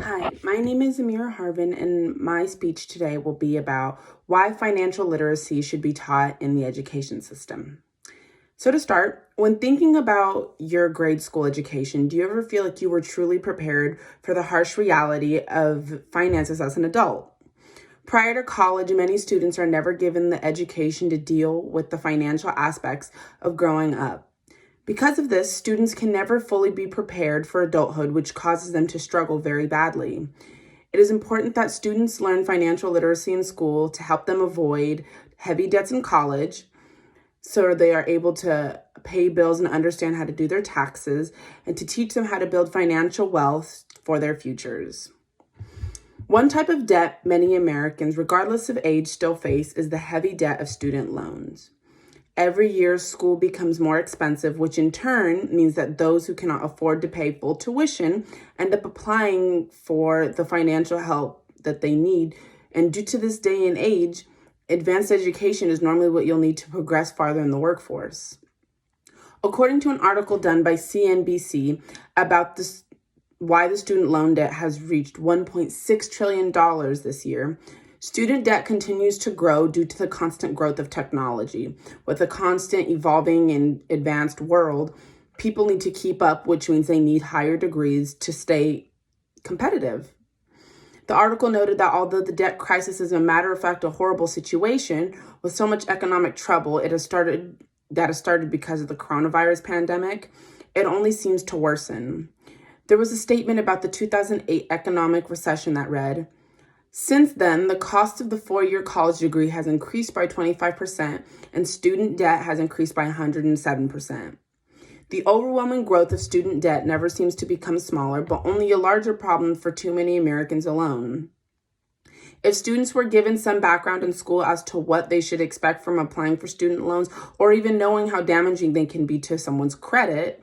Hi, my name is Amira Harvin, and my speech today will be about why financial literacy should be taught in the education system. So, to start, when thinking about your grade school education, do you ever feel like you were truly prepared for the harsh reality of finances as an adult? Prior to college, many students are never given the education to deal with the financial aspects of growing up. Because of this, students can never fully be prepared for adulthood, which causes them to struggle very badly. It is important that students learn financial literacy in school to help them avoid heavy debts in college so they are able to pay bills and understand how to do their taxes, and to teach them how to build financial wealth for their futures. One type of debt many Americans, regardless of age, still face is the heavy debt of student loans. Every year, school becomes more expensive, which in turn means that those who cannot afford to pay full tuition end up applying for the financial help that they need. And due to this day and age, advanced education is normally what you'll need to progress farther in the workforce. According to an article done by CNBC about this, why the student loan debt has reached $1.6 trillion this year, student debt continues to grow due to the constant growth of technology. With a constant evolving and advanced world, people need to keep up, which means they need higher degrees to stay competitive. The article noted that although the debt crisis is a matter of fact a horrible situation, with so much economic trouble that has started because of the coronavirus pandemic, it only seems to worsen. There was a statement about the 2008 economic recession that read, "Since then, the cost of the four-year college degree has increased by 25%, and student debt has increased by 107%. The overwhelming growth of student debt never seems to become smaller, but only a larger problem for too many Americans alone. If students were given some background in school as to what they should expect from applying for student loans, or even knowing how damaging they can be to someone's credit,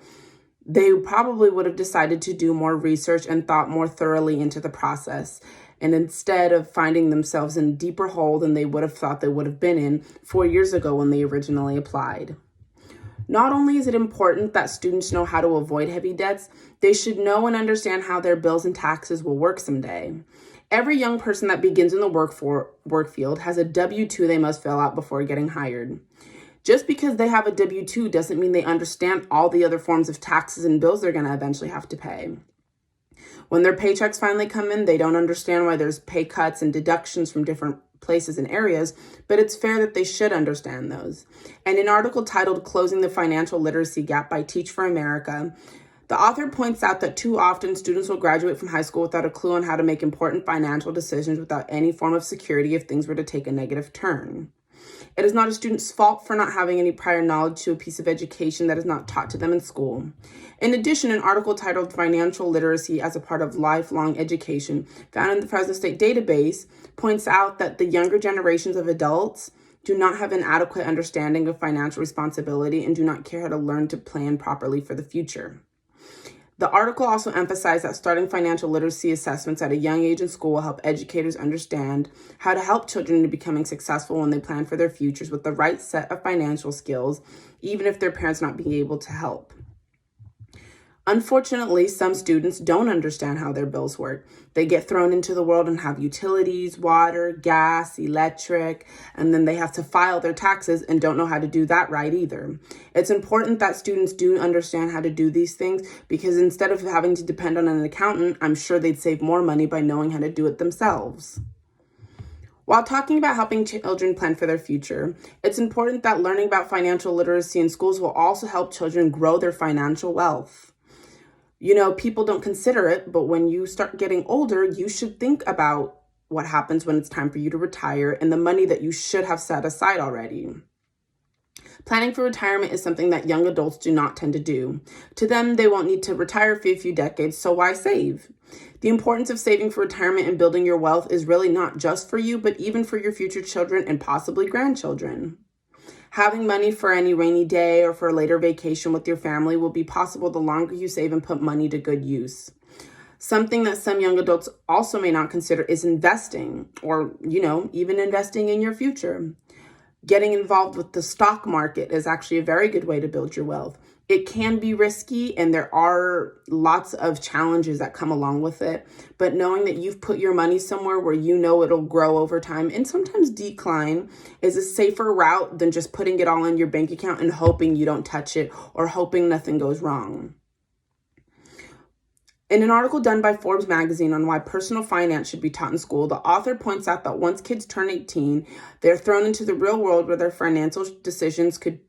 they probably would have decided to do more research and thought more thoroughly into the process. And instead of finding themselves in a deeper hole than they would have thought they would have been in 4 years ago when they originally applied. Not only is it important that students know how to avoid heavy debts, they should know and understand how their bills and taxes will work someday. Every young person that begins in the work field has a W-2 they must fill out before getting hired. Just because they have a W-2 doesn't mean they understand all the other forms of taxes and bills they're going to eventually have to pay. When their paychecks finally come in, they don't understand why there's pay cuts and deductions from different places and areas, but it's fair that they should understand those. And in an article titled "Closing the Financial Literacy Gap" by Teach for America, the author points out that too often students will graduate from high school without a clue on how to make important financial decisions without any form of security if things were to take a negative turn. It is not a student's fault for not having any prior knowledge to a piece of education that is not taught to them in school. In addition, an article titled "Financial Literacy as a Part of Lifelong Education," found in the Fresno State database, points out that the younger generations of adults do not have an adequate understanding of financial responsibility and do not care how to learn to plan properly for the future. The article also emphasized that starting financial literacy assessments at a young age in school will help educators understand how to help children in becoming successful when they plan for their futures with the right set of financial skills, even if their parents not being able to help. Unfortunately, some students don't understand how their bills work. They get thrown into the world and have utilities, water, gas, electric, and then they have to file their taxes and don't know how to do that right either. It's important that students do understand how to do these things, because instead of having to depend on an accountant, I'm sure they'd save more money by knowing how to do it themselves. While talking about helping children plan for their future, it's important that learning about financial literacy in schools will also help children grow their financial wealth. People don't consider it, but when you start getting older, you should think about what happens when it's time for you to retire and the money that you should have set aside already. Planning for retirement is something that young adults do not tend to do. To them, they won't need to retire for a few decades, so why save? The importance of saving for retirement and building your wealth is really not just for you, but even for your future children and possibly grandchildren. Having money for any rainy day or for a later vacation with your family will be possible the longer you save and put money to good use. Something that some young adults also may not consider is investing, or, even investing in your future. Getting involved with the stock market is actually a very good way to build your wealth. It can be risky, and there are lots of challenges that come along with it. But knowing that you've put your money somewhere where you know it'll grow over time and sometimes decline is a safer route than just putting it all in your bank account and hoping you don't touch it or hoping nothing goes wrong. In an article done by Forbes magazine on why personal finance should be taught in school, the author points out that once kids turn 18, they're thrown into the real world where their financial decisions could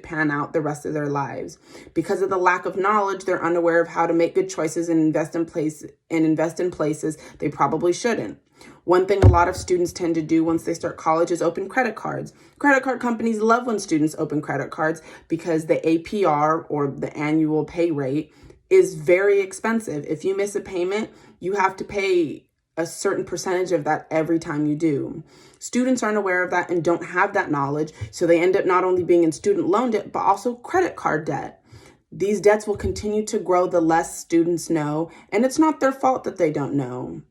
pan out the rest of their lives. Because of the lack of knowledge, they're unaware of how to make good choices and invest in places they probably shouldn't. One thing a lot of students tend to do once they start college is open credit cards. Credit card companies love when students open credit cards because the APR, or the annual pay rate, is very expensive. If you miss a payment, you have to pay a certain percentage of that every time you do. Students aren't aware of that and don't have that knowledge, so they end up not only being in student loan debt, but also credit card debt. These debts will continue to grow the less students know, and it's not their fault that they don't know.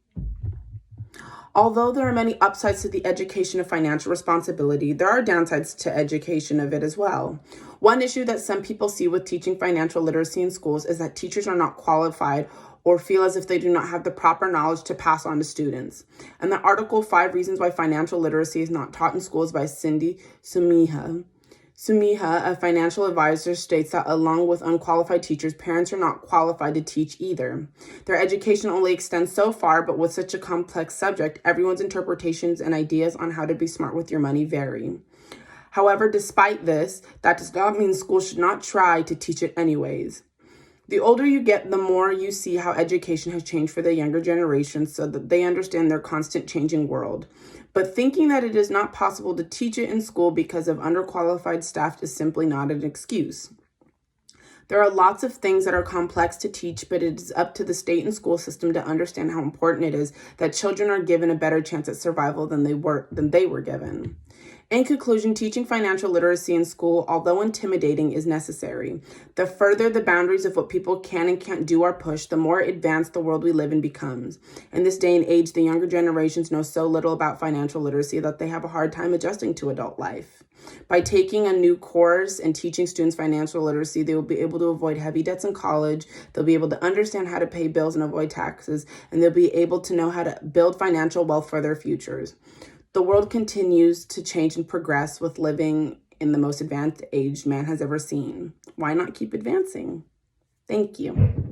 Although there are many upsides to the education of financial responsibility, there are downsides to education of it as well. One issue that some people see with teaching financial literacy in schools is that teachers are not qualified or feel as if they do not have the proper knowledge to pass on to students. And the article 5 Reasons Why Financial Literacy is Not Taught in Schools by Cindy Sumiha, a financial advisor, states that along with unqualified teachers, parents are not qualified to teach either. Their education only extends so far, but with such a complex subject, everyone's interpretations and ideas on how to be smart with your money vary. However, despite this, that does not mean schools should not try to teach it anyways. The older you get, the more you see how education has changed for the younger generations so that they understand their constant changing world. But thinking that it is not possible to teach it in school because of underqualified staff is simply not an excuse. There are lots of things that are complex to teach, but it is up to the state and school system to understand how important it is that children are given a better chance at survival than they were given. In conclusion, teaching financial literacy in school, although intimidating, is necessary. The further the boundaries of what people can and can't do are pushed, the more advanced the world we live in becomes. In this day and age, the younger generations know so little about financial literacy that they have a hard time adjusting to adult life. By taking a new course and teaching students financial literacy, they will be able to avoid heavy debts in college, they'll be able to understand how to pay bills and avoid taxes, and they'll be able to know how to build financial wealth for their futures. The world continues to change and progress with living in the most advanced age man has ever seen. Why not keep advancing? Thank you.